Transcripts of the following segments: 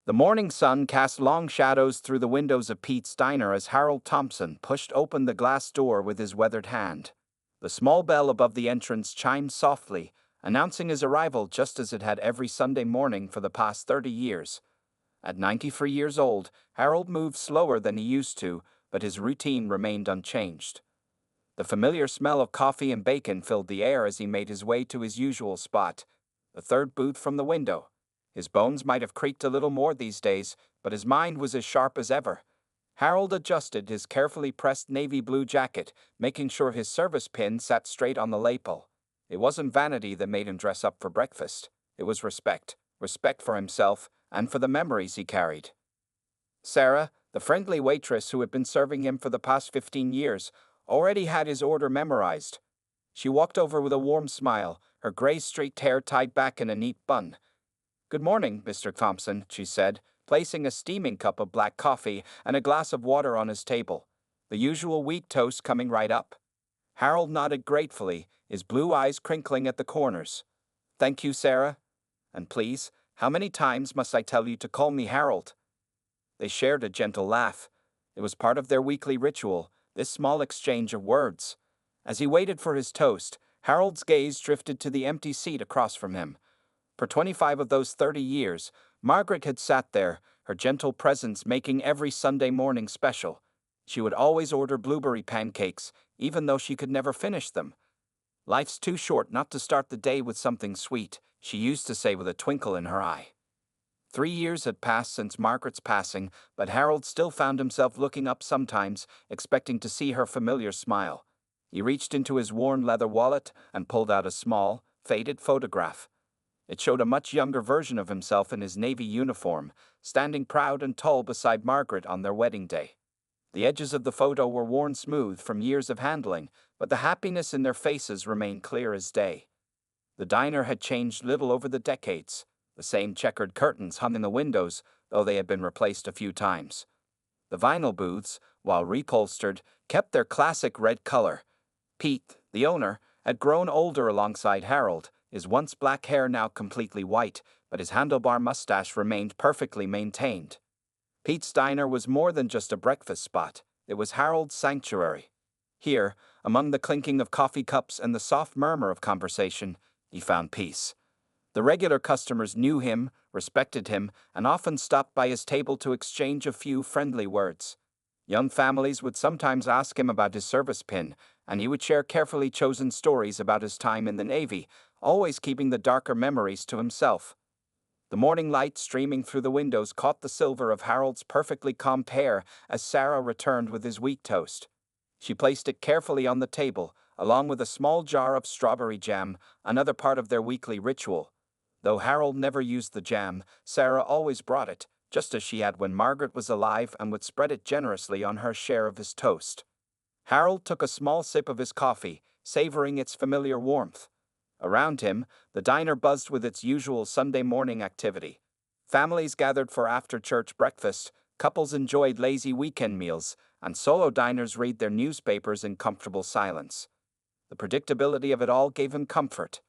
The morning sun cast long shadows through the windows of Pete's diner as Harold Thompson pushed open the glass door with his weathered hand. The small bell above the entrance chimed softly, announcing his arrival just as it had every Sunday morning for the past 30 years. At 93 years old, Harold moved slower than he used to, but his routine remained unchanged. The familiar smell of coffee and bacon filled the air as he made his way to his usual spot, the third booth from the window. His bones might have creaked a little more these days, but his mind was as sharp as ever. Harold adjusted his carefully pressed navy blue jacket, making sure his service pin sat straight on the lapel. It wasn't vanity that made him dress up for breakfast. It was respect. Respect for himself and for the memories he carried. Sarah, the friendly waitress who had been serving him for the past 15 years, already had his order memorized. She walked over with a warm smile, her gray-streaked hair tied back in a neat bun. "Good morning, Mr. Thompson," she said, placing a steaming cup of black coffee and a glass of water on his table, the usual wheat toast coming right up. Harold nodded gratefully, his blue eyes crinkling at the corners. "Thank you, Sarah. And please, how many times must I tell you to call me Harold?" They shared a gentle laugh. It was part of their weekly ritual, this small exchange of words. As he waited for his toast, Harold's gaze drifted to the empty seat across from him. For 25 of those 30 years, Margaret had sat there, her gentle presence making every Sunday morning special. She would always order blueberry pancakes, even though she could never finish them. "Life's too short not to start the day with something sweet," she used to say with a twinkle in her eye. 3 years had passed since Margaret's passing, but Harold still found himself looking up sometimes, expecting to see her familiar smile. He reached into his worn leather wallet and pulled out a small, faded photograph. It showed a much younger version of himself in his Navy uniform, standing proud and tall beside Margaret on their wedding day. The edges of the photo were worn smooth from years of handling, but the happiness in their faces remained clear as day. The diner had changed little over the decades. The same checkered curtains hung in the windows, though they had been replaced a few times. The vinyl booths, while reupholstered, kept their classic red color. Pete, the owner, had grown older alongside Harold, his once black hair now completely white, but his handlebar mustache remained perfectly maintained. Pete's diner was more than just a breakfast spot. It was Harold's sanctuary. Here, among the clinking of coffee cups and the soft murmur of conversation, he found peace. The regular customers knew him, respected him, and often stopped by his table to exchange a few friendly words. Young families would sometimes ask him about his service pin, and he would share carefully chosen stories about his time in the Navy, always keeping the darker memories to himself. The morning light streaming through the windows caught the silver of Harold's perfectly combed hair as Sarah returned with his wheat toast. She placed it carefully on the table, along with a small jar of strawberry jam, another part of their weekly ritual. Though Harold never used the jam, Sarah always brought it, just as she had when Margaret was alive, and would spread it generously on her share of his toast. Harold took a small sip of his coffee, savoring its familiar warmth. Around him, the diner buzzed with its usual Sunday morning activity. Families gathered for after-church breakfast, couples enjoyed lazy weekend meals, and solo diners read their newspapers in comfortable silence. The predictability of it all gave him comfort.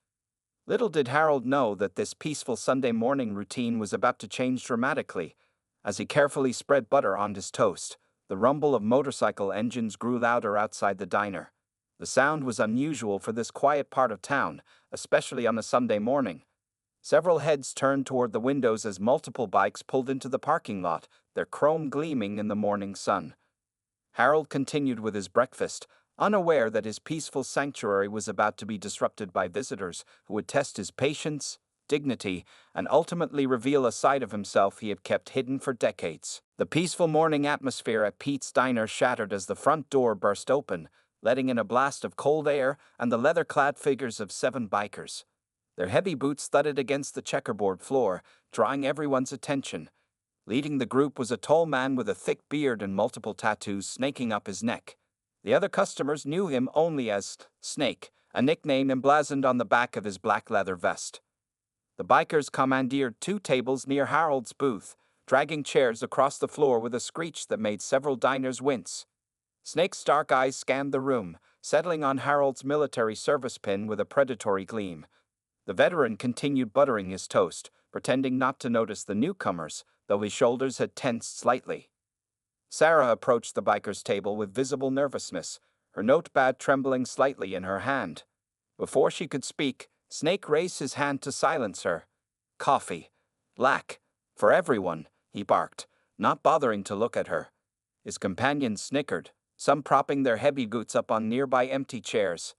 Little did Harold know that this peaceful Sunday morning routine was about to change dramatically. As he carefully spread butter on his toast, the rumble of motorcycle engines grew louder outside the diner. The sound was unusual for this quiet part of town, especially on a Sunday morning. Several heads turned toward the windows as multiple bikes pulled into the parking lot, their chrome gleaming in the morning sun. Harold continued with his breakfast, unaware that his peaceful sanctuary was about to be disrupted by visitors who would test his patience, dignity, and ultimately reveal a side of himself he had kept hidden for decades. The peaceful morning atmosphere at Pete's diner shattered as the front door burst open, letting in a blast of cold air and the leather-clad figures of 7 bikers. Their heavy boots thudded against the checkerboard floor, drawing everyone's attention. Leading the group was a tall man with a thick beard and multiple tattoos snaking up his neck. The other customers knew him only as Snake, a nickname emblazoned on the back of his black leather vest. The bikers commandeered 2 tables near Harold's booth, dragging chairs across the floor with a screech that made several diners wince. Snake's dark eyes scanned the room, settling on Harold's military service pin with a predatory gleam. The veteran continued buttering his toast, pretending not to notice the newcomers, though his shoulders had tensed slightly. Sarah approached the biker's table with visible nervousness, her notepad trembling slightly in her hand. Before she could speak, Snake raised his hand to silence her. "Coffee. Lack. For everyone," he barked, not bothering to look at her. His companions snickered, some propping their heavy boots up on nearby empty chairs.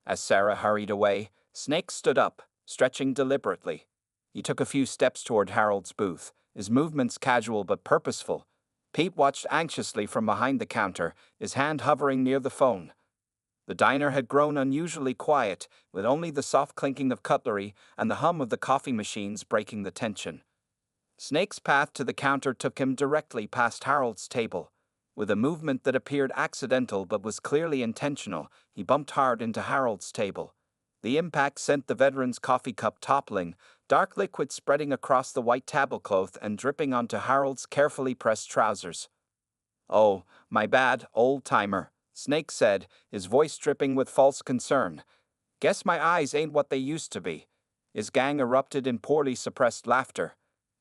As Sarah hurried away, Snake stood up, stretching deliberately. He took a few steps toward Harold's booth, his movements casual but purposeful. Pete watched anxiously from behind the counter, his hand hovering near the phone. The diner had grown unusually quiet, with only the soft clinking of cutlery and the hum of the coffee machines breaking the tension. Snake's path to the counter took him directly past Harold's table. With a movement that appeared accidental but was clearly intentional, he bumped hard into Harold's table. The impact sent the veteran's coffee cup toppling, dark liquid spreading across the white tablecloth and dripping onto Harold's carefully pressed trousers. "Oh, my bad, old-timer," Snake said, his voice dripping with false concern. "Guess my eyes ain't what they used to be." His gang erupted in poorly suppressed laughter.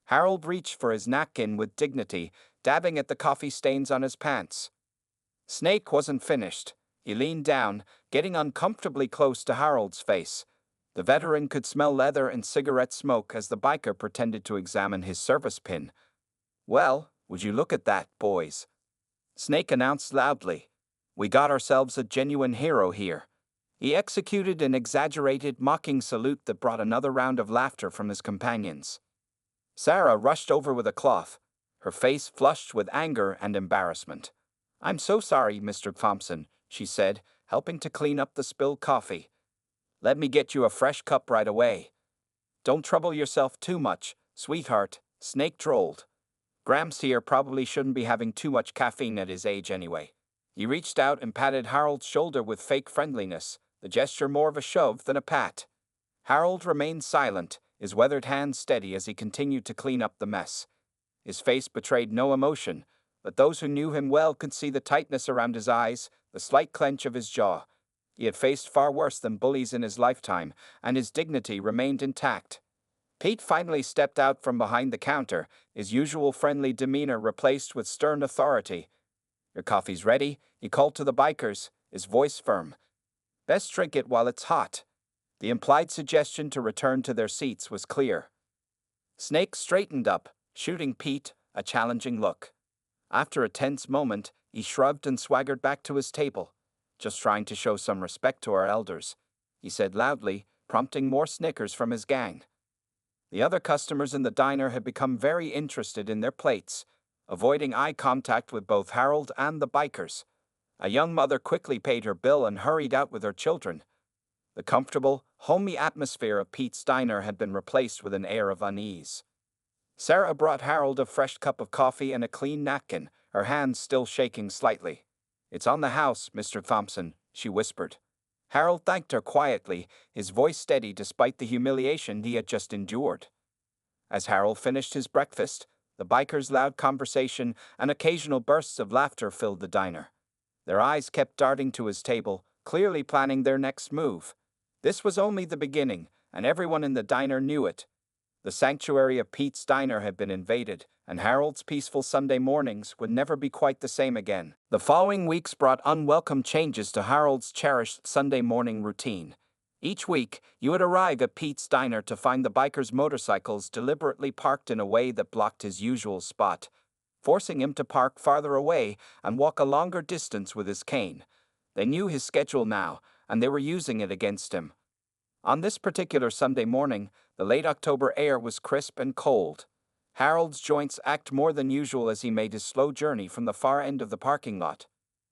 Harold reached for his napkin with dignity, dabbing at the coffee stains on his pants. Snake wasn't finished. He leaned down, getting uncomfortably close to Harold's face. The veteran could smell leather and cigarette smoke as the biker pretended to examine his service pin. "Well, would you look at that, boys?" Snake announced loudly. "We got ourselves a genuine hero here." He executed an exaggerated, mocking salute that brought another round of laughter from his companions. Sarah rushed over with a cloth, her face flushed with anger and embarrassment. "I'm so sorry, Mr. Thompson," she said, helping to clean up the spilled coffee. "Let me get you a fresh cup right away." "Don't trouble yourself too much, sweetheart," Snake trolled. "Gramps here probably shouldn't be having too much caffeine at his age anyway." He reached out and patted Harold's shoulder with fake friendliness, the gesture more of a shove than a pat. Harold remained silent, his weathered hands steady as he continued to clean up the mess. His face betrayed no emotion, but those who knew him well could see the tightness around his eyes, the slight clench of his jaw. He had faced far worse than bullies in his lifetime, and his dignity remained intact. Pete finally stepped out from behind the counter, his usual friendly demeanor replaced with stern authority. "Your coffee's ready," he called to the bikers, his voice firm. "Best drink it while it's hot." The implied suggestion to return to their seats was clear. Snake straightened up, shooting Pete a challenging look. After a tense moment, he shrugged and swaggered back to his table. "Just trying to show some respect to our elders," he said loudly, prompting more snickers from his gang. The other customers in the diner had become very interested in their plates, avoiding eye contact with both Harold and the bikers. A young mother quickly paid her bill and hurried out with her children. The comfortable, homey atmosphere of Pete's diner had been replaced with an air of unease. Sarah brought Harold a fresh cup of coffee and a clean napkin, her hands still shaking slightly. "It's on the house, Mr. Thompson," she whispered. Harold thanked her quietly, his voice steady despite the humiliation he had just endured. As Harold finished his breakfast, the bikers' loud conversation and occasional bursts of laughter filled the diner. Their eyes kept darting to his table, clearly planning their next move. This was only the beginning, and everyone in the diner knew it. The sanctuary of Pete's diner had been invaded, and Harold's peaceful Sunday mornings would never be quite the same again. The following weeks brought unwelcome changes to Harold's cherished Sunday morning routine. Each week, you would arrive at Pete's diner to find the bikers' motorcycles deliberately parked in a way that blocked his usual spot, forcing him to park farther away and walk a longer distance with his cane. They knew his schedule now, and they were using it against him. On this particular Sunday morning, the late October air was crisp and cold. Harold's joints ached more than usual as he made his slow journey from the far end of the parking lot.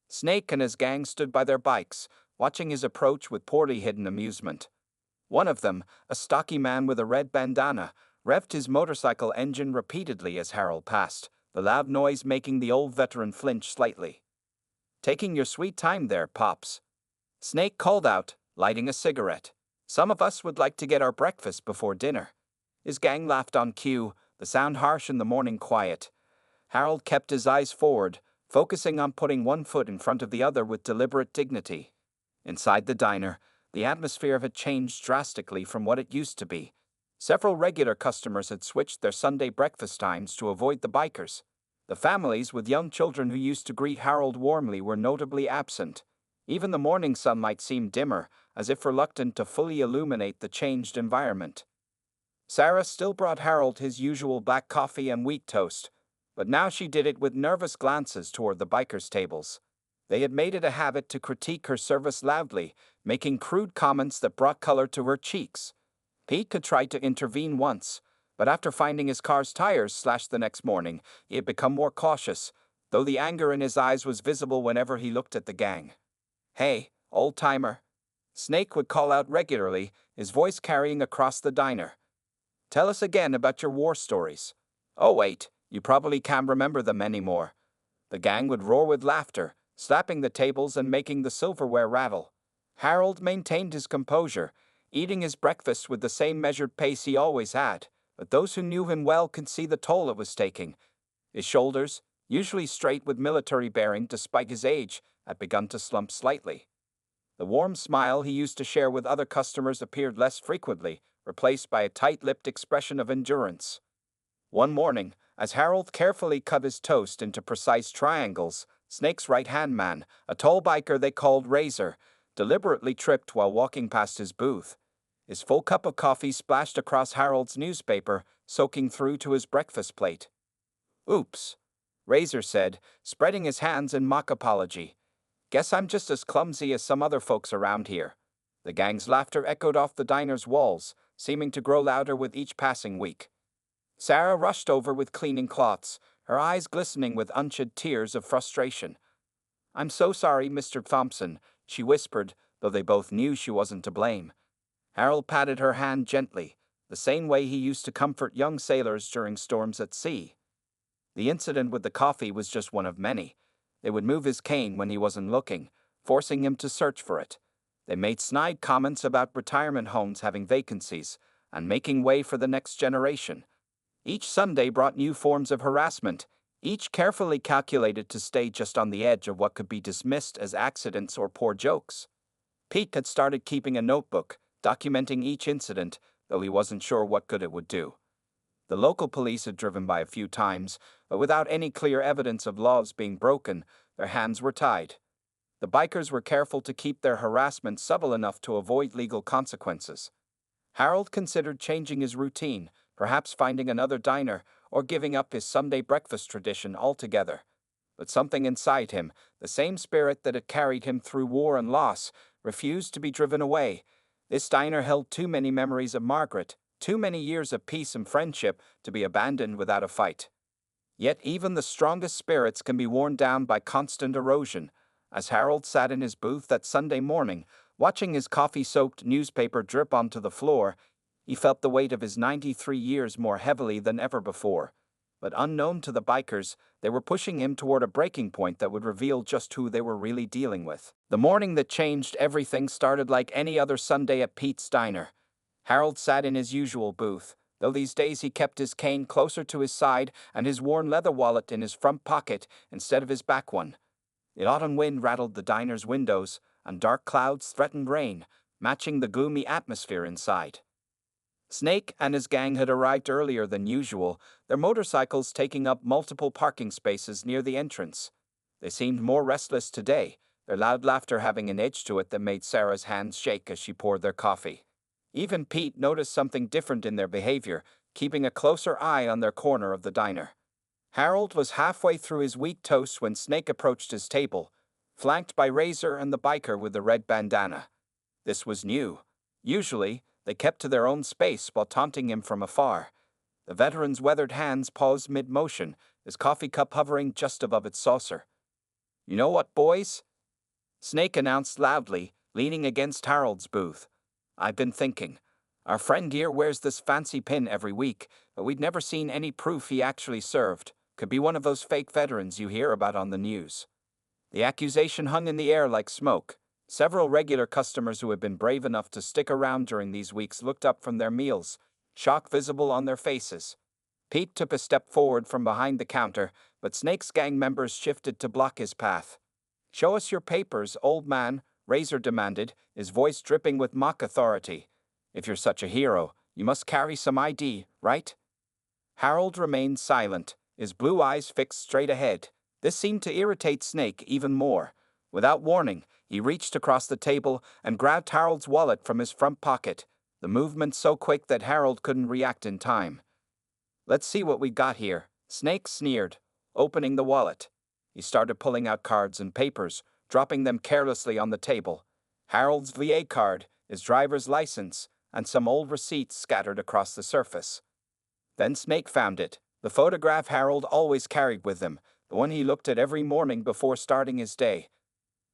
Snake and his gang stood by their bikes, watching his approach with poorly hidden amusement. One of them, a stocky man with a red bandana, revved his motorcycle engine repeatedly as Harold passed, the loud noise making the old veteran flinch slightly. "Taking your sweet time there, Pops," Snake called out, lighting a cigarette. "Some of us would like to get our breakfast before dinner." His gang laughed on cue, the sound harsh in the morning quiet. Harold kept his eyes forward, focusing on putting one foot in front of the other with deliberate dignity. Inside the diner, the atmosphere had changed drastically from what it used to be. Several regular customers had switched their Sunday breakfast times to avoid the bikers. The families with young children who used to greet Harold warmly were notably absent. Even the morning sunlight seemed dimmer, as if reluctant to fully illuminate the changed environment. Sarah still brought Harold his usual black coffee and wheat toast, but now she did it with nervous glances toward the bikers' tables. They had made it a habit to critique her service loudly, making crude comments that brought color to her cheeks. Pete had tried to intervene once, but after finding his car's tires slashed the next morning, he had become more cautious, though the anger in his eyes was visible whenever he looked at the gang. "Hey, old-timer," Snake would call out regularly, his voice carrying across the diner. "Tell us again about your war stories." "Oh wait, you probably can't remember them anymore." The gang would roar with laughter, slapping the tables and making the silverware rattle. Harold maintained his composure, eating his breakfast with the same measured pace he always had, but those who knew him well could see the toll it was taking. His shoulders, usually straight with military bearing despite his age, had begun to slump slightly. The warm smile he used to share with other customers appeared less frequently, replaced by a tight-lipped expression of endurance. One morning, as Harold carefully cut his toast into precise triangles, Snake's right-hand man, a tall biker they called Razor, deliberately tripped while walking past his booth. His full cup of coffee splashed across Harold's newspaper, soaking through to his breakfast plate. "Oops," Razor said, spreading his hands in mock apology. "Guess I'm just as clumsy as some other folks around here." The gang's laughter echoed off the diner's walls, seeming to grow louder with each passing week. Sarah rushed over with cleaning cloths, her eyes glistening with unshed tears of frustration. "I'm so sorry, Mr. Thompson," she whispered, though they both knew she wasn't to blame. Harold patted her hand gently, the same way he used to comfort young sailors during storms at sea. The incident with the coffee was just one of many. They would move his cane when he wasn't looking, forcing him to search for it. They made snide comments about retirement homes having vacancies and making way for the next generation. Each Sunday brought new forms of harassment, each carefully calculated to stay just on the edge of what could be dismissed as accidents or poor jokes. Pete had started keeping a notebook, documenting each incident, though he wasn't sure what good it would do. The local police had driven by a few times, but without any clear evidence of laws being broken, their hands were tied. The bikers were careful to keep their harassment subtle enough to avoid legal consequences. Harold considered changing his routine, perhaps finding another diner, or giving up his Sunday breakfast tradition altogether. But something inside him, the same spirit that had carried him through war and loss, refused to be driven away. This diner held too many memories of Margaret, too many years of peace and friendship to be abandoned without a fight. Yet even the strongest spirits can be worn down by constant erosion. As Harold sat in his booth that Sunday morning, watching his coffee-soaked newspaper drip onto the floor, he felt the weight of his 93 years more heavily than ever before. But unknown to the bikers, they were pushing him toward a breaking point that would reveal just who they were really dealing with. The morning that changed everything started like any other Sunday at Pete's Diner. Harold sat in his usual booth, though these days he kept his cane closer to his side and his worn leather wallet in his front pocket instead of his back one. The autumn wind rattled the diner's windows, and dark clouds threatened rain, matching the gloomy atmosphere inside. Snake and his gang had arrived earlier than usual, their motorcycles taking up multiple parking spaces near the entrance. They seemed more restless today, their loud laughter having an edge to it that made Sarah's hands shake as she poured their coffee. Even Pete noticed something different in their behavior, keeping a closer eye on their corner of the diner. Harold was halfway through his wheat toast when Snake approached his table, flanked by Razor and the biker with the red bandana. This was new. Usually, they kept to their own space while taunting him from afar. The veteran's weathered hands paused mid-motion, his coffee cup hovering just above its saucer. "You know what, boys?" Snake announced loudly, leaning against Harold's booth. "I've been thinking. Our friend here wears this fancy pin every week, but we'd never seen any proof he actually served. Could be one of those fake veterans you hear about on the news." The accusation hung in the air like smoke. Several regular customers who had been brave enough to stick around during these weeks looked up from their meals, shock visible on their faces. Pete took a step forward from behind the counter, but Snake's gang members shifted to block his path. "Show us your papers, old man," Razor demanded, his voice dripping with mock authority. "If you're such a hero, You must carry some ID, right? Harold remained silent, his blue eyes fixed straight ahead. This seemed to irritate Snake even more. Without warning, he reached across the table and grabbed Harold's wallet from his front pocket, the movement so quick that Harold couldn't react in time. Let's see what we got here, Snake sneered, opening the wallet. He started pulling out cards and papers, dropping them carelessly on the table. Harold's VA card, his driver's license, and some old receipts scattered across the surface. Then Snake found it, the photograph Harold always carried with him, the one he looked at every morning before starting his day.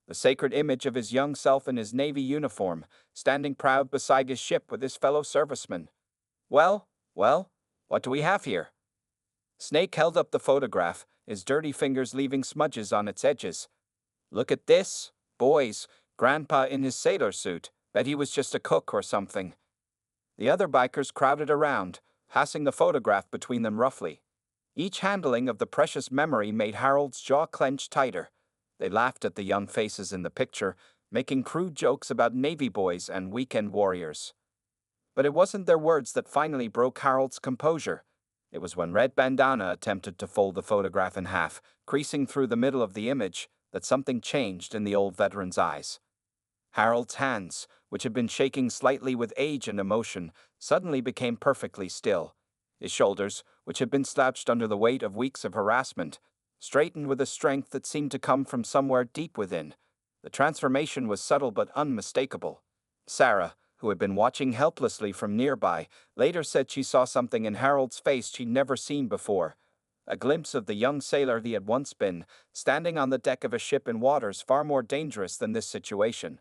The sacred image of his young self in his Navy uniform, standing proud beside his ship with his fellow servicemen. Well, what do we have here? Snake held up the photograph, his dirty fingers leaving smudges on its edges. Look at this, boys, Grandpa in his sailor suit, bet he was just a cook or something. The other bikers crowded around, passing the photograph between them roughly. Each handling of the precious memory made Harold's jaw clench tighter. They laughed at the young faces in the picture, making crude jokes about Navy boys and weekend warriors. But it wasn't their words that finally broke Harold's composure. It was when Red Bandana attempted to fold the photograph in half, creasing through the middle of the image, that something changed in the old veteran's eyes. Harold's hands, which had been shaking slightly with age and emotion, suddenly became perfectly still. His shoulders, which had been slouched under the weight of weeks of harassment, straightened with a strength that seemed to come from somewhere deep within. The transformation was subtle but unmistakable. Sarah, who had been watching helplessly from nearby, later said she saw something in Harold's face she'd never seen before. A glimpse of the young sailor he had once been, standing on the deck of a ship in waters far more dangerous than this situation.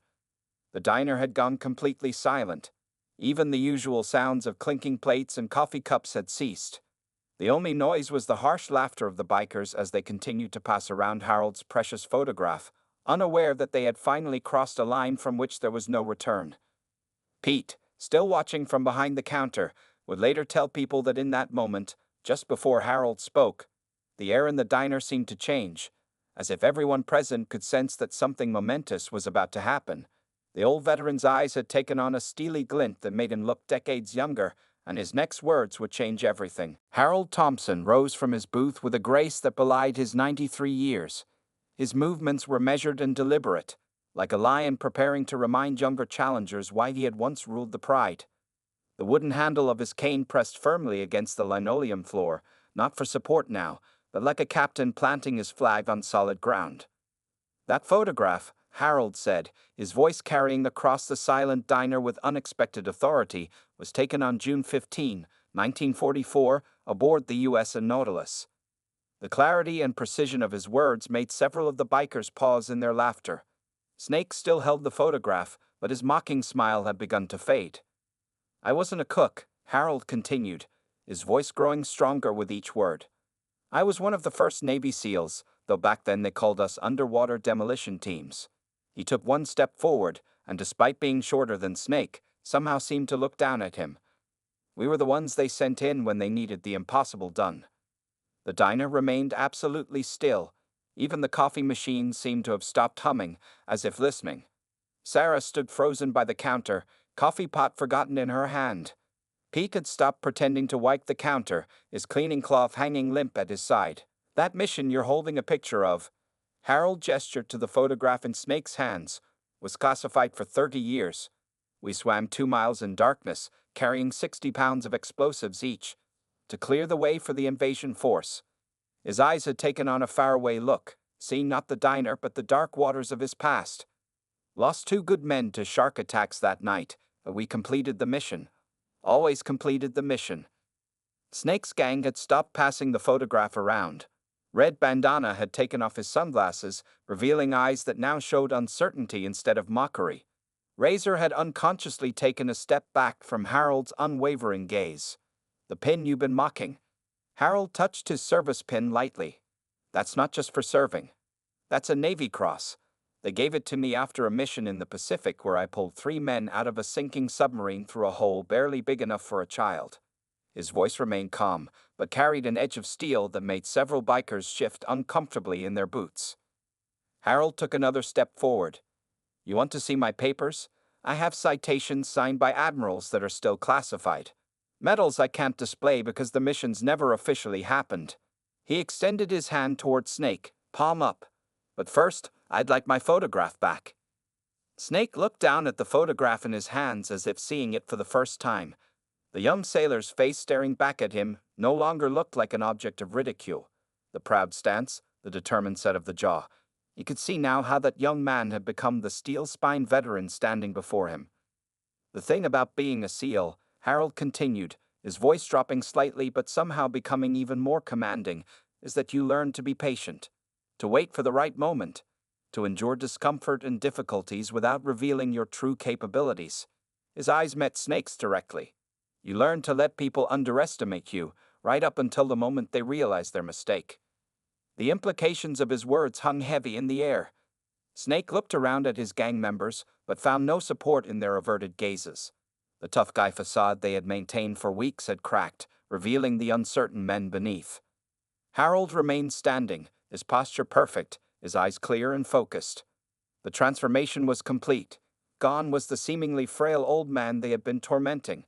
The diner had gone completely silent. Even the usual sounds of clinking plates and coffee cups had ceased. The only noise was the harsh laughter of the bikers as they continued to pass around Harold's precious photograph, unaware that they had finally crossed a line from which there was no return. Pete, still watching from behind the counter, would later tell people that in that moment, just before Harold spoke, the air in the diner seemed to change, as if everyone present could sense that something momentous was about to happen. The old veteran's eyes had taken on a steely glint that made him look decades younger, and his next words would change everything. Harold Thompson rose from his booth with a grace that belied his 93 years. His movements were measured and deliberate, like a lion preparing to remind younger challengers why he had once ruled the pride. The wooden handle of his cane pressed firmly against the linoleum floor, not for support now, but like a captain planting his flag on solid ground. That photograph, Harold said, his voice carrying across the silent diner with unexpected authority, was taken on June 15, 1944, aboard the U.S. Nautilus. The clarity and precision of his words made several of the bikers pause in their laughter. Snake still held the photograph, but his mocking smile had begun to fade. I wasn't a cook, Harold continued, his voice growing stronger with each word. I was one of the first Navy SEALs, though back then they called us underwater demolition teams. He took one step forward, and despite being shorter than Snake, somehow seemed to look down at him. We were the ones they sent in when they needed the impossible done. The diner remained absolutely still. Even the coffee machine seemed to have stopped humming, as if listening. Sarah stood frozen by the counter, coffee pot forgotten in her hand. Pete had stopped pretending to wipe the counter, his cleaning cloth hanging limp at his side. That mission you're holding a picture of, Harold gestured to the photograph in Snake's hands, was classified for 30 years. We swam 2 miles in darkness, carrying 60 pounds of explosives each, to clear the way for the invasion force. His eyes had taken on a faraway look, seeing not the diner but the dark waters of his past. Lost 2 good men to shark attacks that night, but we completed the mission. Always completed the mission. Snake's gang had stopped passing the photograph around. Red Bandana had taken off his sunglasses, revealing eyes that now showed uncertainty instead of mockery. Razor had unconsciously taken a step back from Harold's unwavering gaze. The pin you've been mocking. Harold touched his service pin lightly. That's not just for serving. That's a Navy Cross. They gave it to me after a mission in the Pacific where I pulled 3 men out of a sinking submarine through a hole barely big enough for a child. His voice remained calm, but carried an edge of steel that made several bikers shift uncomfortably in their boots. Harold took another step forward. You want to see my papers? I have citations signed by admirals that are still classified. Medals I can't display because the missions never officially happened. He extended his hand toward Snake, palm up. But first, I'd like my photograph back. Snake looked down at the photograph in his hands as if seeing it for the first time. The young sailor's face staring back at him no longer looked like an object of ridicule. The proud stance, the determined set of the jaw. He could see now how that young man had become the steel-spine veteran standing before him. The thing about being a SEAL, Harold continued, his voice dropping slightly but somehow becoming even more commanding, is that you learn to be patient, to wait for the right moment, to endure discomfort and difficulties without revealing your true capabilities. His eyes met Snake's directly. You learn to let people underestimate you, right up until the moment they realize their mistake. The implications of his words hung heavy in the air. Snake looked around at his gang members, but found no support in their averted gazes. The tough guy facade they had maintained for weeks had cracked, revealing the uncertain men beneath. Harold remained standing, his posture perfect, his eyes clear and focused. The transformation was complete. Gone was the seemingly frail old man they had been tormenting.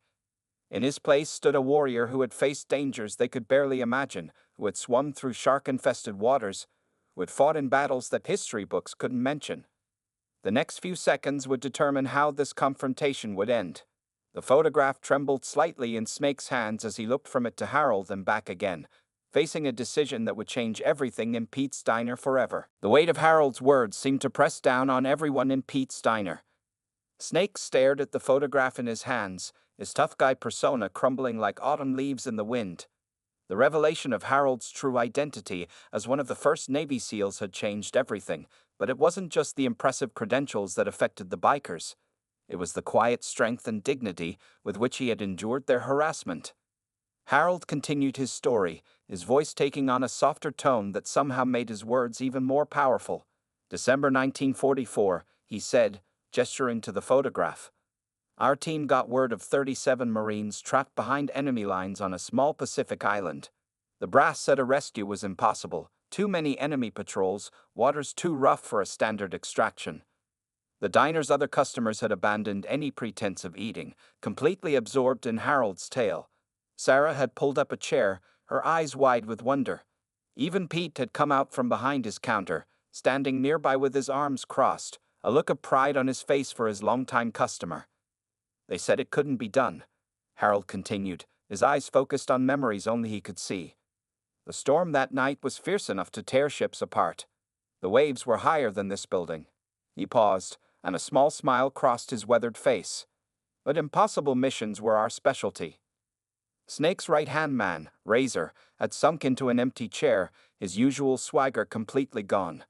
In his place stood a warrior who had faced dangers they could barely imagine, who had swum through shark-infested waters, who had fought in battles that history books couldn't mention. The next few seconds would determine how this confrontation would end. The photograph trembled slightly in Snake's hands as he looked from it to Harold and back again, facing a decision that would change everything in Pete's Diner forever. The weight of Harold's words seemed to press down on everyone in Pete's Diner. Snake stared at the photograph in his hands, his tough guy persona crumbling like autumn leaves in the wind. The revelation of Harold's true identity as one of the first Navy SEALs had changed everything, but it wasn't just the impressive credentials that affected the bikers. It was the quiet strength and dignity with which he had endured their harassment. Harold continued his story, his voice taking on a softer tone that somehow made his words even more powerful. December 1944, he said, gesturing to the photograph. Our team got word of 37 Marines trapped behind enemy lines on a small Pacific island. The brass said a rescue was impossible, too many enemy patrols, waters too rough for a standard extraction. The diner's other customers had abandoned any pretense of eating, completely absorbed in Harold's tale. Sarah had pulled up a chair, her eyes wide with wonder. Even Pete had come out from behind his counter, standing nearby with his arms crossed, a look of pride on his face for his longtime customer. They said it couldn't be done, Harold continued, his eyes focused on memories only he could see. The storm that night was fierce enough to tear ships apart. The waves were higher than this building. He paused, and a small smile crossed his weathered face. But impossible missions were our specialty. Snake's right-hand man, Razor, had sunk into an empty chair, his usual swagger completely gone.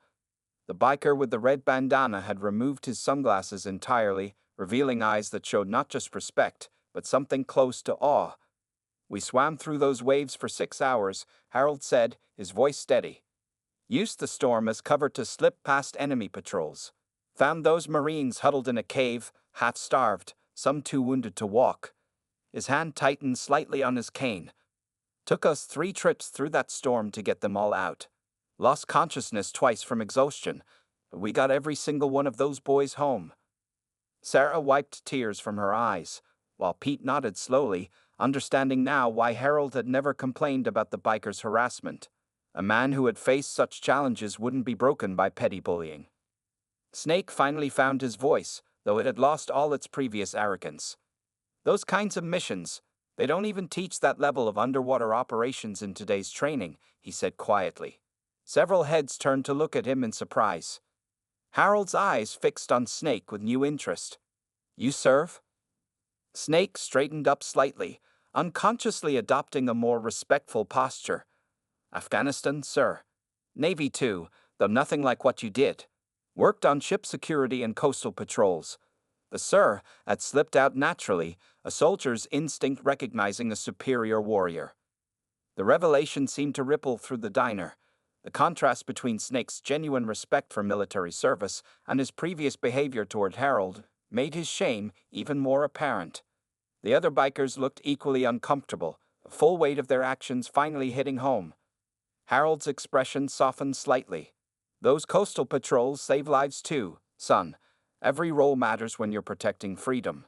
The biker with the red bandana had removed his sunglasses entirely, revealing eyes that showed not just respect, but something close to awe. We swam through those waves for 6 hours, Harold said, his voice steady. Used the storm as cover to slip past enemy patrols. Found those Marines huddled in a cave, half-starved, some too wounded to walk. His hand tightened slightly on his cane. Took us 3 trips through that storm to get them all out. Lost consciousness twice from exhaustion, but we got every single one of those boys home. Sarah wiped tears from her eyes, while Pete nodded slowly, understanding now why Harold had never complained about the bikers' harassment. A man who had faced such challenges wouldn't be broken by petty bullying. Snake finally found his voice, though it had lost all its previous arrogance. Those kinds of missions, they don't even teach that level of underwater operations in today's training, he said quietly. Several heads turned to look at him in surprise. Harold's eyes fixed on Snake with new interest. You serve? Snake straightened up slightly, unconsciously adopting a more respectful posture. Afghanistan, sir. Navy too, though nothing like what you did. Worked on ship security and coastal patrols. The sir had slipped out naturally, a soldier's instinct recognizing a superior warrior. The revelation seemed to ripple through the diner. The contrast between Snake's genuine respect for military service and his previous behavior toward Harold made his shame even more apparent. The other bikers looked equally uncomfortable, the full weight of their actions finally hitting home. Harold's expression softened slightly. Those coastal patrols save lives too, son. Every role matters when you're protecting freedom.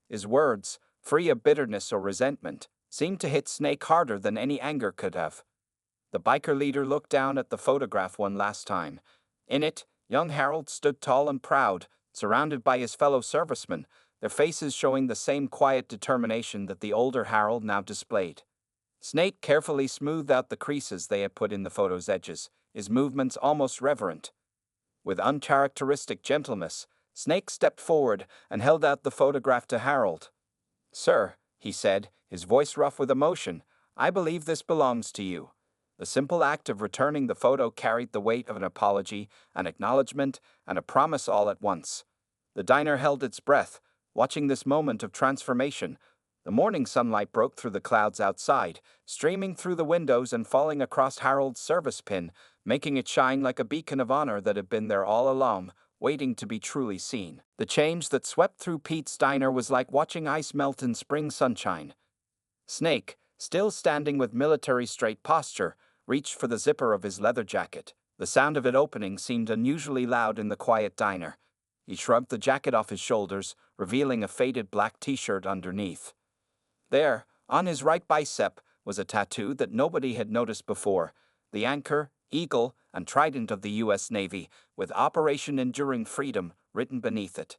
His words, free of bitterness or resentment, seemed to hit Snake harder than any anger could have. The biker leader looked down at the photograph one last time. In it, young Harold stood tall and proud, surrounded by his fellow servicemen, their faces showing the same quiet determination that the older Harold now displayed. Snake carefully smoothed out the creases they had put in the photo's edges, his movements almost reverent. With uncharacteristic gentleness, Snake stepped forward and held out the photograph to Harold. "Sir," he said, his voice rough with emotion, "I believe this belongs to you." The simple act of returning the photo carried the weight of an apology, an acknowledgement, and a promise all at once. The diner held its breath, watching this moment of transformation. The morning sunlight broke through the clouds outside, streaming through the windows and falling across Harold's service pin, making it shine like a beacon of honor that had been there all along, waiting to be truly seen. The change that swept through Pete's diner was like watching ice melt in spring sunshine. Snake, still standing with military straight posture, reached for the zipper of his leather jacket. The sound of it opening seemed unusually loud in the quiet diner. He shrugged the jacket off his shoulders, revealing a faded black t-shirt underneath. There, on his right bicep, was a tattoo that nobody had noticed before: the anchor, eagle, and trident of the U.S. Navy, with Operation Enduring Freedom written beneath it.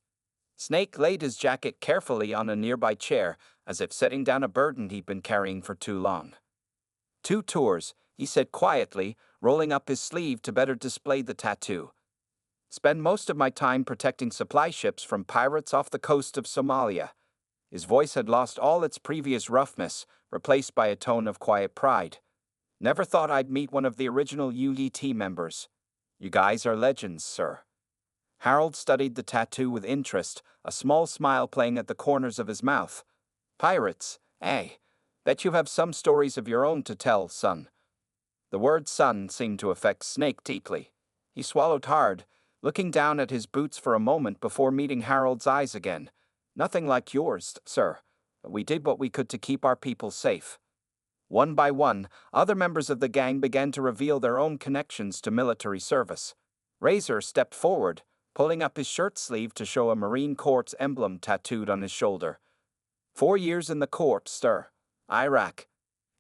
Snake laid his jacket carefully on a nearby chair, as if setting down a burden he'd been carrying for too long. 2 tours, he said quietly, rolling up his sleeve to better display the tattoo. Spend most of my time protecting supply ships from pirates off the coast of Somalia. His voice had lost all its previous roughness, replaced by a tone of quiet pride. Never thought I'd meet one of the original UET members. You guys are legends, sir. Harold studied the tattoo with interest, a small smile playing at the corners of his mouth. Pirates, eh? Bet you have some stories of your own to tell, son. The word son seemed to affect Snake deeply. He swallowed hard, looking down at his boots for a moment before meeting Harold's eyes again. Nothing like yours, sir, but we did what we could to keep our people safe. One by one, other members of the gang began to reveal their own connections to military service. Razor stepped forward, pulling up his shirt sleeve to show a Marine Corps emblem tattooed on his shoulder. 4 years in the Corps, sir. Iraq.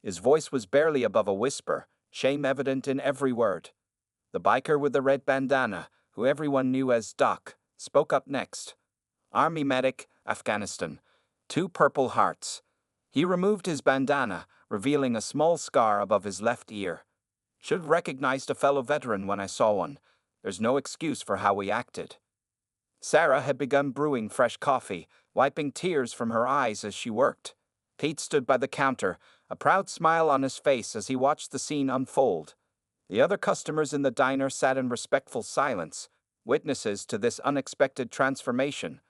His voice was barely above a whisper, shame evident in every word. The biker with the red bandana, who everyone knew as Doc, spoke up next. Army medic, Afghanistan. 2 purple hearts. He removed his bandana, revealing a small scar above his left ear. Should have recognized a fellow veteran when I saw one. There's no excuse for how we acted. Sarah had begun brewing fresh coffee, wiping tears from her eyes as she worked. Pete stood by the counter, a proud smile on his face as he watched the scene unfold. The other customers in the diner sat in respectful silence, witnesses to this unexpected transformation.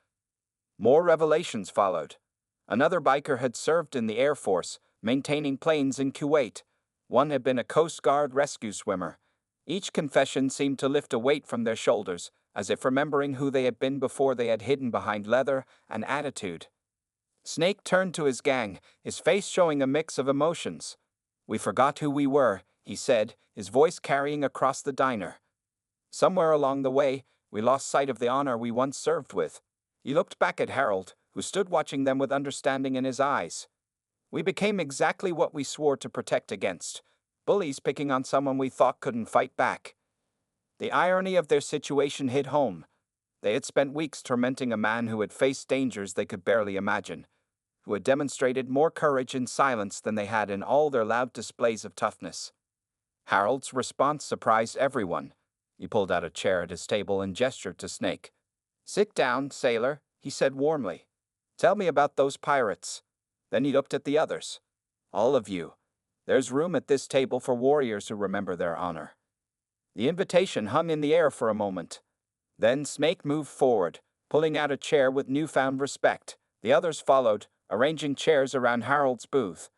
More revelations followed. Another biker had served in the Air Force, maintaining planes in Kuwait. One had been a Coast Guard rescue swimmer. Each confession seemed to lift a weight from their shoulders, as if remembering who they had been before they had hidden behind leather and attitude. Snake turned to his gang, his face showing a mix of emotions. "We forgot who we were," he said, his voice carrying across the diner. "Somewhere along the way, we lost sight of the honor we once served with." He looked back at Harold, who stood watching them with understanding in his eyes. "We became exactly what we swore to protect against. Bullies picking on someone we thought couldn't fight back." The irony of their situation hit home. They had spent weeks tormenting a man who had faced dangers they could barely imagine, who had demonstrated more courage in silence than they had in all their loud displays of toughness. Harold's response surprised everyone. He pulled out a chair at his table and gestured to Snake. "Sit down, sailor," he said warmly. "Tell me about those pirates." Then he looked at the others. "All of you. There's room at this table for warriors who remember their honor." The invitation hung in the air for a moment. Then Snake moved forward, pulling out a chair with newfound respect. The others followed, arranging chairs around Harold's booth.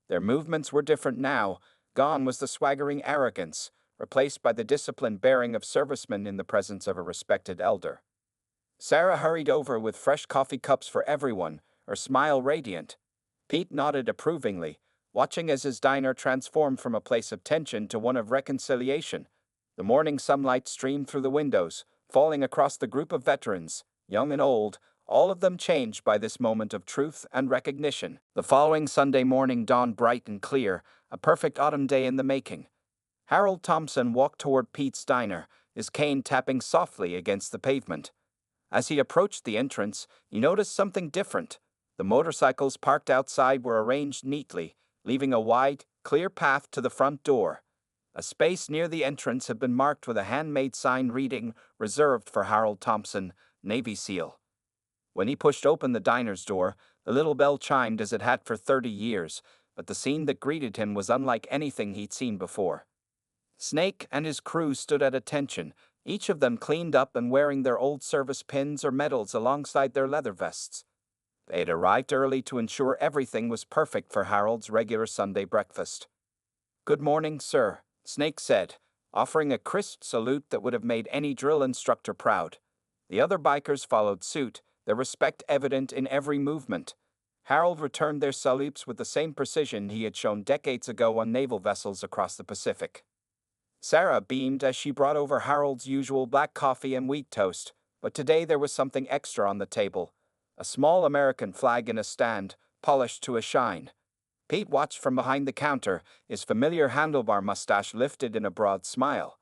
Their movements were different now. Gone was the swaggering arrogance, replaced by the disciplined bearing of servicemen in the presence of a respected elder. Sarah hurried over with fresh coffee cups for everyone, her smile radiant. Pete nodded approvingly, watching as his diner transformed from a place of tension to one of reconciliation. The morning sunlight streamed through the windows, falling across the group of veterans, young and old, all of them changed by this moment of truth and recognition. The following Sunday morning dawned bright and clear, a perfect autumn day in the making. Harold Thompson walked toward Pete's diner, his cane tapping softly against the pavement. As he approached the entrance, he noticed something different. The motorcycles parked outside were arranged neatly, leaving a wide, clear path to the front door. A space near the entrance had been marked with a handmade sign reading, "Reserved for Harold Thompson, Navy SEAL." When he pushed open the diner's door, the little bell chimed as it had for 30 years, but the scene that greeted him was unlike anything he'd seen before. Snake and his crew stood at attention, each of them cleaned up and wearing their old service pins or medals alongside their leather vests. They had arrived early to ensure everything was perfect for Harold's regular Sunday breakfast. "Good morning, sir," Snake said, offering a crisp salute that would have made any drill instructor proud. The other bikers followed suit, their respect evident in every movement. Harold returned their salutes with the same precision he had shown decades ago on naval vessels across the Pacific. Sarah beamed as she brought over Harold's usual black coffee and wheat toast, but today there was something extra on the table. A small American flag in a stand, polished to a shine. Pete watched from behind the counter, his familiar handlebar mustache lifted in a broad smile.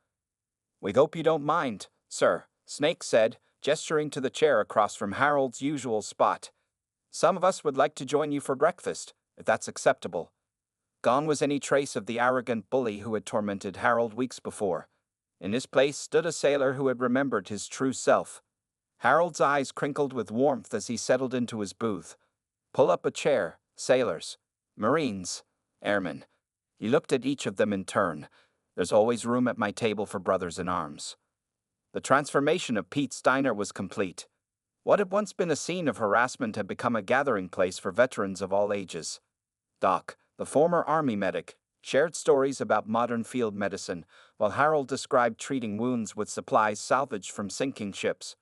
"We hope you don't mind, sir," Snake said, gesturing to the chair across from Harold's usual spot. "Some of us would like to join you for breakfast, if that's acceptable." Gone was any trace of the arrogant bully who had tormented Harold weeks before. In his place stood a sailor who had remembered his true self. Harold's eyes crinkled with warmth as he settled into his booth. "Pull up a chair, sailors, Marines, airmen." He looked at each of them in turn. "There's always room at my table for brothers in arms." The transformation of Pete's diner was complete. What had once been a scene of harassment had become a gathering place for veterans of all ages. Doc, the former Army medic, shared stories about modern field medicine, while Harold described treating wounds with supplies salvaged from sinking ships.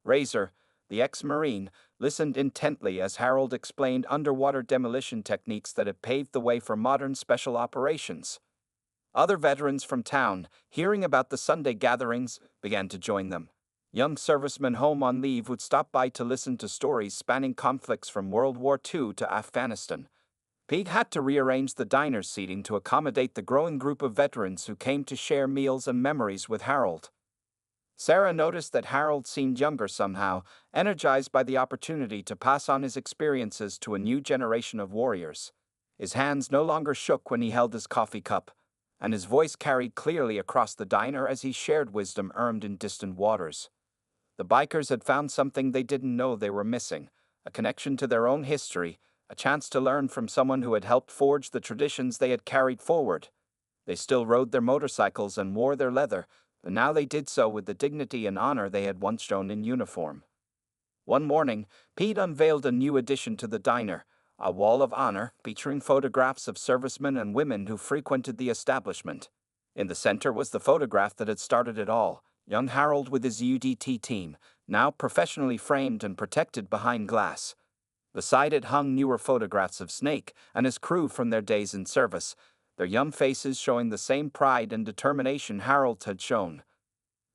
Razor, the ex-Marine, listened intently as Harold explained underwater demolition techniques that had paved the way for modern special operations. Other veterans from town, hearing about the Sunday gatherings, began to join them. Young servicemen home on leave would stop by to listen to stories spanning conflicts from World War II to Afghanistan. Pete had to rearrange the diner's seating to accommodate the growing group of veterans who came to share meals and memories with Harold. Sarah noticed that Harold seemed younger somehow, energized by the opportunity to pass on his experiences to a new generation of warriors. His hands no longer shook when he held his coffee cup, and his voice carried clearly across the diner as he shared wisdom earned in distant waters. The bikers had found something they didn't know they were missing, a connection to their own history, a chance to learn from someone who had helped forge the traditions they had carried forward. They still rode their motorcycles and wore their leather, but now they did so with the dignity and honor they had once shown in uniform. One morning, Pete unveiled a new addition to the diner, a wall of honor featuring photographs of servicemen and women who frequented the establishment. In the center was the photograph that had started it all, young Harold with his UDT team, now professionally framed and protected behind glass. Beside it hung newer photographs of Snake and his crew from their days in service, their young faces showing the same pride and determination Harold had shown.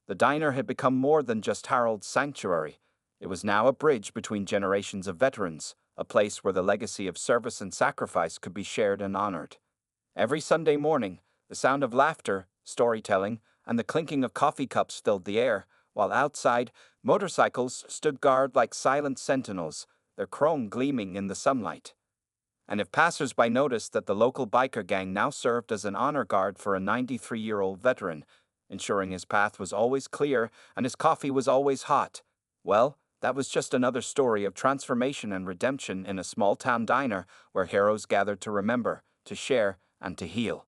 The diner had become more than just Harold's sanctuary. It was now a bridge between generations of veterans, a place where the legacy of service and sacrifice could be shared and honored. Every Sunday morning, the sound of laughter, storytelling, and the clinking of coffee cups filled the air, while outside, motorcycles stood guard like silent sentinels, their chrome gleaming in the sunlight. And if passers-by noticed that the local biker gang now served as an honor guard for a 93-year-old veteran, ensuring his path was always clear and his coffee was always hot, well, that was just another story of transformation and redemption in a small-town diner where heroes gathered to remember, to share, and to heal.